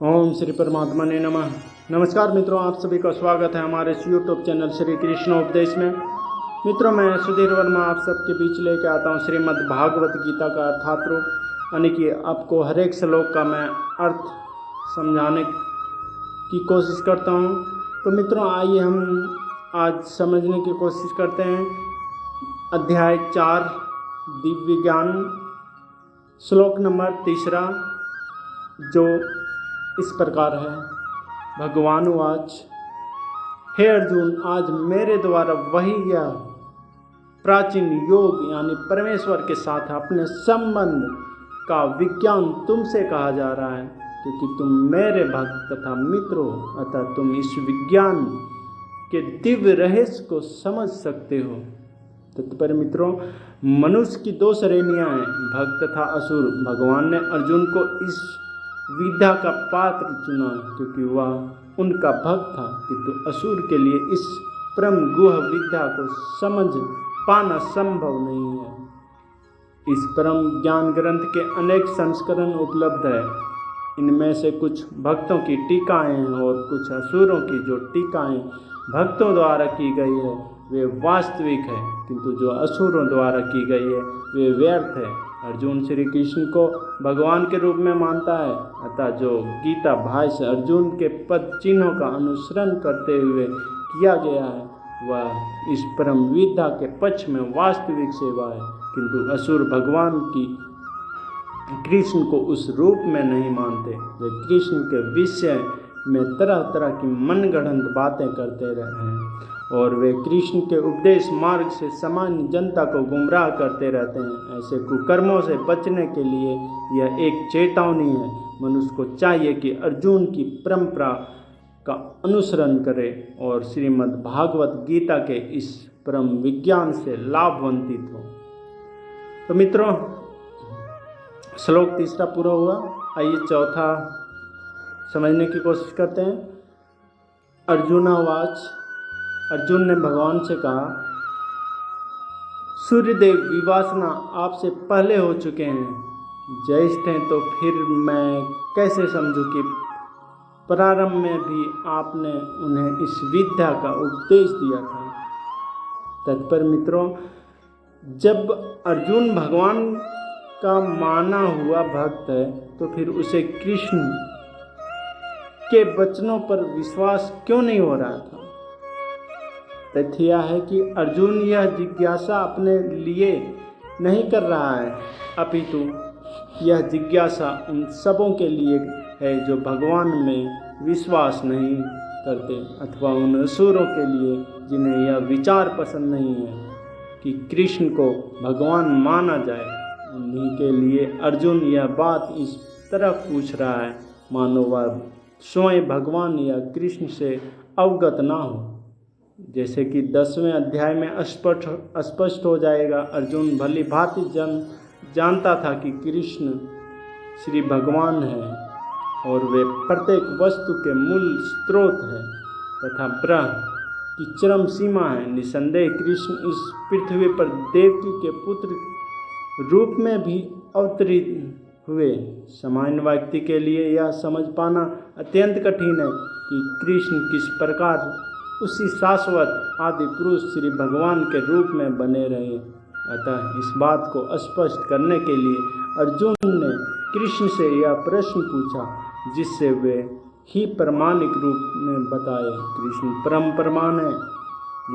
ओम श्री परमात्मा ने नमः। नमस्कार मित्रों, आप सभी का स्वागत है हमारे इस यूट्यूब चैनल श्री कृष्ण उपदेश में। मित्रों, मैं सुधीर वर्मा आप सबके बीच लेके आता हूँ श्रीमद् भागवत गीता का अर्थात यानी कि आपको हर एक श्लोक का मैं अर्थ समझाने की कोशिश करता हूँ। तो मित्रों, आइए हम आज समझने की कोशिश करते हैं अध्याय 4 दिव्य ज्ञान, श्लोक नंबर 3, जो इस प्रकार है। भगवान वाच, हे अर्जुन, आज मेरे द्वारा वही यह प्राचीन योग यानी परमेश्वर के साथ अपने संबंध का विज्ञान तुमसे कहा जा रहा है, क्योंकि तुम मेरे भक्त तथा मित्र हो, अतः तुम इस विज्ञान के दिव्य रहस्य को समझ सकते हो। तत्पर मित्रों, मनुष्य की 2 श्रेणियां हैं, भक्त तथा असुर। भगवान ने अर्जुन को इस विद्या का पात्र चुना क्योंकि वह उनका भक्त था, किंतु असुर के लिए इस परम गुह विद्या को समझ पाना संभव नहीं है। इस परम ज्ञान ग्रंथ के अनेक संस्करण उपलब्ध है। इनमें से कुछ भक्तों की टीकाएं हैं और कुछ असुरों की जो टीकाएं भक्तों द्वारा की गई है वे वास्तविक है, किंतु जो असुरों द्वारा की गई है वे व्यर्थ है। अर्जुन श्री कृष्ण को भगवान के रूप में मानता है, अतः जो गीता भाष्य अर्जुन के पद चिन्हों का अनुसरण करते हुए किया गया है वह इस परम विद्या के पक्ष में वास्तविक सेवा है, किंतु असुर भगवान की कृष्ण को उस रूप में नहीं मानते। वे कृष्ण के विषय में तरह तरह की मनगढ़ंत बातें करते रहे हैं और वे कृष्ण के उपदेश मार्ग से सामान्य जनता को गुमराह करते रहते हैं। ऐसे कुकर्मों से बचने के लिए यह एक चेतावनी है। मनुष्य को चाहिए कि अर्जुन की परंपरा का अनुसरण करे और श्रीमद् भागवत गीता के इस परम विज्ञान से लाभान्वित हो। तो मित्रों, श्लोक 3 पूरा हुआ। आइए 4 समझने की कोशिश करते हैं। अर्जुनावाच, अर्जुन ने भगवान से कहा, सूर्यदेव विवासना आपसे पहले हो चुके हैं, ज्येष्ठ हैं, तो फिर मैं कैसे समझूं कि प्रारंभ में भी आपने उन्हें इस विद्या का उपदेश दिया था। तत्पर मित्रों, जब अर्जुन भगवान का माना हुआ भक्त है तो फिर उसे कृष्ण के वचनों पर विश्वास क्यों नहीं हो रहा था। तथ्य यह है कि अर्जुन यह जिज्ञासा अपने लिए नहीं कर रहा है, अपितु यह जिज्ञासा उन सबों के लिए है जो भगवान में विश्वास नहीं करते, अथवा उन असुरों के लिए जिन्हें यह विचार पसंद नहीं है कि कृष्ण को भगवान माना जाए। उन्हीं के लिए अर्जुन यह बात इस तरह पूछ रहा है मानो वह स्वयं भगवान या कृष्ण से अवगत ना हो। जैसे कि 10वें अध्याय में स्पष्ट हो जाएगा, अर्जुन भली भांति जानता था कि कृष्ण श्री भगवान है और वे प्रत्येक वस्तु के मूल स्रोत है तथा ब्रह्म की चरम सीमा है। निसंदेह कृष्ण इस पृथ्वी पर देवकी के पुत्र रूप में भी अवतरित हुए। सामान्य व्यक्ति के लिए यह समझ पाना अत्यंत कठिन है कि कृष्ण किस प्रकार उसी शाश्वत आदि पुरुष श्री भगवान के रूप में बने रहे। अतः इस बात को स्पष्ट करने के लिए अर्जुन ने कृष्ण से यह प्रश्न पूछा, जिससे वे ही प्रमाणिक रूप में बताए कृष्ण परम प्रमाण है।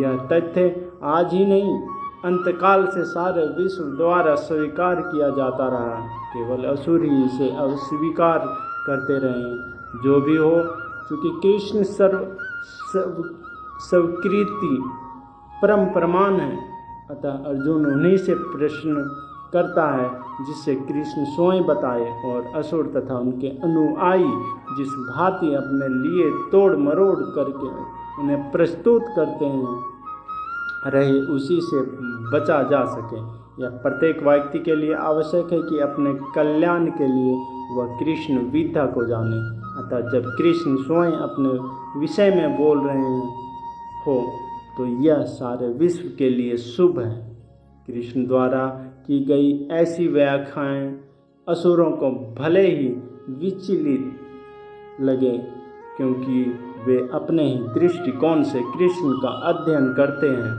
यह तथ्य आज ही नहीं, अंतकाल से सारे विश्व द्वारा स्वीकार किया जाता रहा, केवल असुर ही इसे अस्वीकार करते रहे। जो भी हो, चूँकि कृष्ण स्वीकृति परम प्रमाण है, अतः अर्जुन उन्हीं से प्रश्न करता है जिससे कृष्ण स्वयं बताए, और असुर तथा उनके अनुयायी जिस भांति अपने लिए तोड़ मरोड़ करके उन्हें प्रस्तुत करते हैं रहे उसी से बचा जा सके। यह प्रत्येक व्यक्ति के लिए आवश्यक है कि अपने कल्याण के लिए वह कृष्ण विद्या को जाने। अतः जब कृष्ण स्वयं अपने विषय में बोल रहे हो तो यह सारे विश्व के लिए शुभ है। कृष्ण द्वारा की गई ऐसी व्याख्याएं असुरों को भले ही विचलित लगे, क्योंकि वे अपने ही दृष्टिकोण से कृष्ण का अध्ययन करते हैं।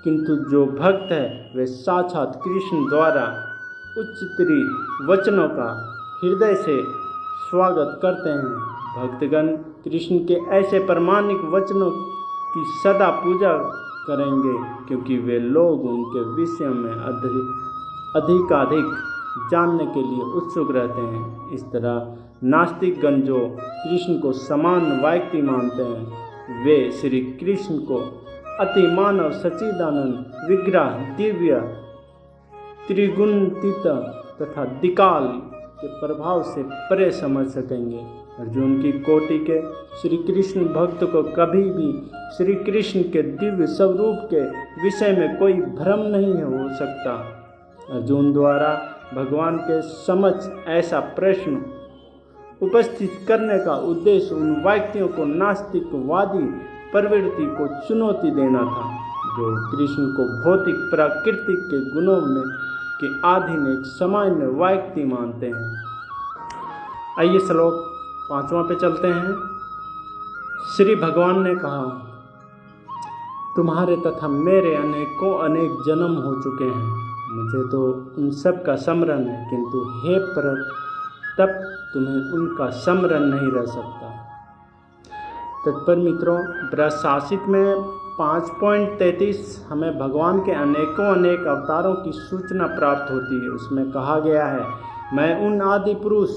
किंतु जो भक्त है वे साक्षात कृष्ण द्वारा उच्चतरी वचनों का हृदय से स्वागत करते हैं। भक्तगण कृष्ण के ऐसे प्रामाणिक वचनों की सदा पूजा करेंगे, क्योंकि वे लोग उनके विषय में अधिकाधिक जानने के लिए उत्सुक रहते हैं। इस तरह नास्तिकगण जो कृष्ण को समान व्यक्ति मानते हैं, वे श्री कृष्ण को अति मानव सच्चिदानंद विग्रह, दिव्य, त्रिगुणातीत तथा द्विकाल के प्रभाव से परे समझ सकेंगे। अर्जुन की कोटि के श्री कृष्ण भक्त को कभी भी श्री कृष्ण के दिव्य स्वरूप के विषय में कोई भ्रम नहीं हो सकता। अर्जुन द्वारा भगवान के समक्ष ऐसा प्रश्न उपस्थित करने का उद्देश्य उन व्यक्तियों को नास्तिकवादी प्रवृत्ति को चुनौती देना था, जो कृष्ण को भौतिक प्राकृतिक के गुणों में के अधीन एक सामान्य व्यक्ति मानते हैं। आइए श्लोक 5वां पे चलते हैं। श्री भगवान ने कहा, तुम्हारे तथा मेरे अनेकों अनेक जन्म हो चुके हैं, मुझे तो उन सब का स्मरण है, किंतु हे तब तुम्हें उनका स्मरण नहीं रह सकता। तत्पर मित्रों, ब्रह्मशास्त्र में 5.33 हमें भगवान के अनेकों अनेक अवतारों की सूचना प्राप्त होती है। उसमें कहा गया है, मैं उन आदि पुरुष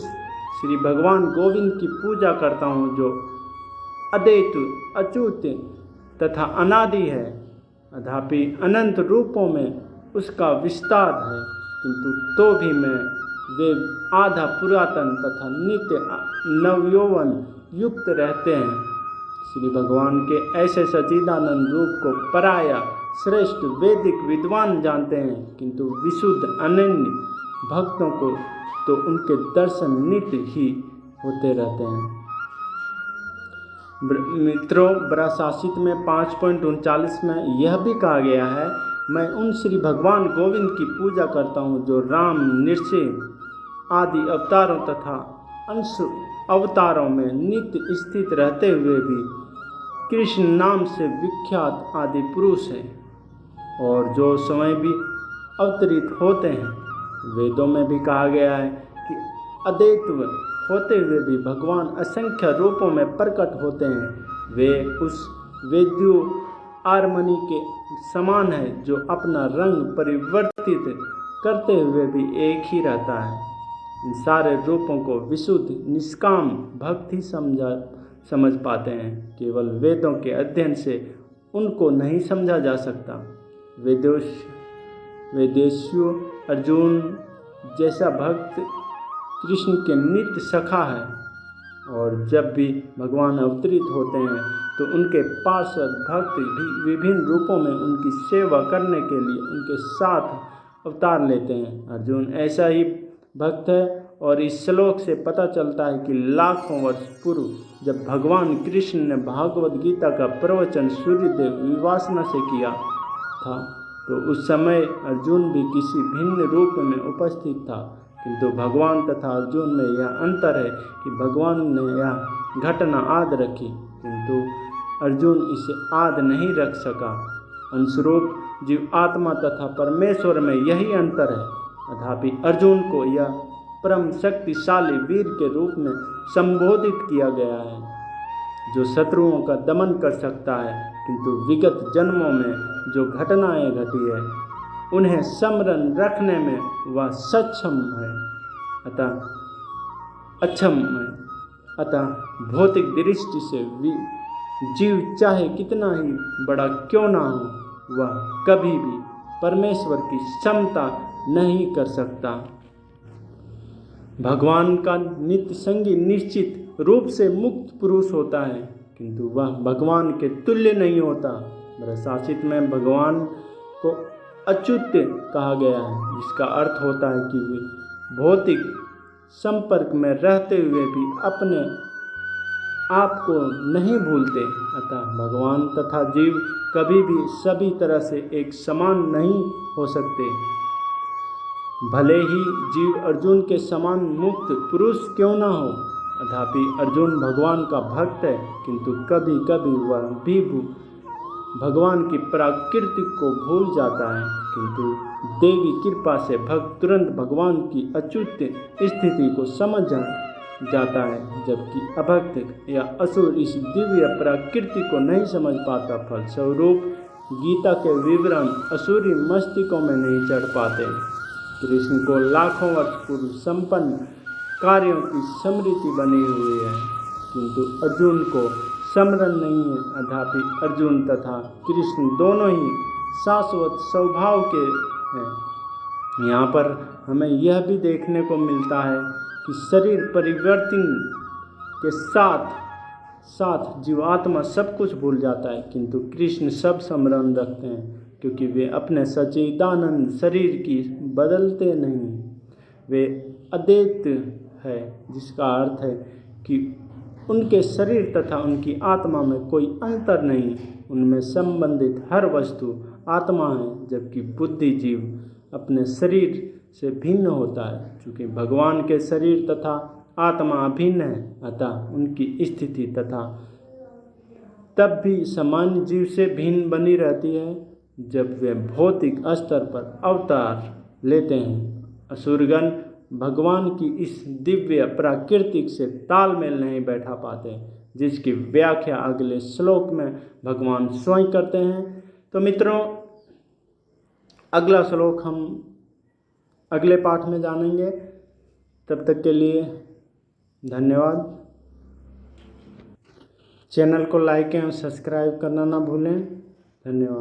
श्री भगवान गोविंद की पूजा करता हूँ, जो अद्वैत, अच्युत तथा अनादि है, अथापि अनंत रूपों में उसका विस्तार है, किंतु तो भी मैं वे आधा पुरातन तथा नित्य नवयौवन युक्त रहते हैं। श्री भगवान के ऐसे सच्चिदानंद रूप को पराया श्रेष्ठ वैदिक विद्वान जानते हैं, किंतु विशुद्ध अनन्य भक्तों को तो उनके दर्शन नित्य ही होते रहते हैं। मित्रों, ब्रह्मशास्त्र में 5.39 में यह भी कहा गया है, मैं उन श्री भगवान गोविंद की पूजा करता हूँ, जो राम, नृसिंह आदि अवतारों तथा अंश अवतारों में नित्य स्थित रहते हुए भी कृष्ण नाम से विख्यात आदि पुरुष है, और जो समय भी अवतरित होते हैं। वेदों में भी कहा गया है कि अद्वैत होते हुए भी भगवान असंख्य रूपों में प्रकट होते हैं। वे उस वेद्यु आर्मनी के समान है, जो अपना रंग परिवर्तित करते हुए भी एक ही रहता है। इन सारे रूपों को विशुद्ध निष्काम भक्त ही समझ पाते हैं। केवल वेदों के अध्ययन से उनको नहीं समझा जा सकता। वेदेश्यु अर्जुन जैसा भक्त कृष्ण के नित्य सखा है, और जब भी भगवान अवतरित होते हैं तो उनके पार्षद भक्त भी विभिन्न रूपों में उनकी सेवा करने के लिए उनके साथ अवतार लेते हैं। अर्जुन ऐसा ही भक्त है, और इस श्लोक से पता चलता है कि लाखों वर्ष पूर्व जब भगवान कृष्ण ने भागवत गीता का प्रवचन सूर्यदेव विवासना से किया था, तो उस समय अर्जुन भी किसी भिन्न रूप में उपस्थित था, किंतु भगवान तथा अर्जुन में यह अंतर है कि भगवान ने यह घटना आद रखी, किंतु अर्जुन इसे आद नहीं रख सका। अंशरूप जीव आत्मा तथा परमेश्वर में यही अंतर है। अथापि अर्जुन को यह परम शक्तिशाली वीर के रूप में संबोधित किया गया है, जो शत्रुओं का दमन कर सकता है, किंतु विगत जन्मों में जो घटनाएं घटी है उन्हें स्मरण रखने में वह सक्षम है, अतः भौतिक दृष्टि से जीव चाहे कितना ही बड़ा क्यों ना हो, वह कभी भी परमेश्वर की क्षमता नहीं कर सकता। भगवान का नित्य संगी निश्चित रूप से मुक्त पुरुष होता है, किंतु वह भगवान के तुल्य नहीं होता। ब्रह्मशास्त्र में भगवान को अच्युत कहा गया है, जिसका अर्थ होता है कि वे भौतिक संपर्क में रहते हुए भी अपने आप को नहीं भूलते। अतः भगवान तथा जीव कभी भी सभी तरह से एक समान नहीं हो सकते। भले ही जीव अर्जुन के समान मुक्त पुरुष क्यों ना हो, अथापि अर्जुन भगवान का भक्त है, किंतु कभी कभी वह भी भगवान की प्रकृति को भूल जाता है। किंतु देवी कृपा से भक्त तुरंत भगवान की अच्युत स्थिति को समझ जाता है, जबकि अभक्त या असुर इस दिव्य प्रकृति को नहीं समझ पाता। फलस्वरूप गीता के विवरण असुरी मस्तिष्कों में नहीं चढ़ पाते। कृष्ण को लाखों वर्ष पूर्व संपन्न कार्यों की स्मृति बनी हुई है, किंतु अर्जुन को स्मरण नहीं है। अथापि अर्जुन तथा कृष्ण दोनों ही शाश्वत स्वभाव के हैं। यहाँ पर हमें यह भी देखने को मिलता है कि शरीर परिवर्तन के साथ साथ जीवात्मा सब कुछ भूल जाता है, किंतु कृष्ण सब स्मरण रखते हैं, क्योंकि वे अपने सच्चिदानंद शरीर की बदलते नहीं। वे अद्वैत है, जिसका अर्थ है कि उनके शरीर तथा उनकी आत्मा में कोई अंतर नहीं। उनमें संबंधित हर वस्तु आत्मा है, जबकि बुद्धि जीव अपने शरीर से भिन्न होता है। चूँकि भगवान के शरीर तथा आत्मा अभिन्न है, अतः उनकी स्थिति तथा तब भी सामान्य जीव से भिन्न बनी रहती है जब वे भौतिक स्तर पर अवतार लेते हैं। असुरगण भगवान की इस दिव्य प्राकृतिक से तालमेल नहीं बैठा पाते, जिसकी व्याख्या अगले श्लोक में भगवान स्वयं करते हैं। तो मित्रों, अगला श्लोक हम अगले पाठ में जानेंगे। तब तक के लिए धन्यवाद। चैनल को लाइक एवं सब्सक्राइब करना ना भूलें। धन्यवाद।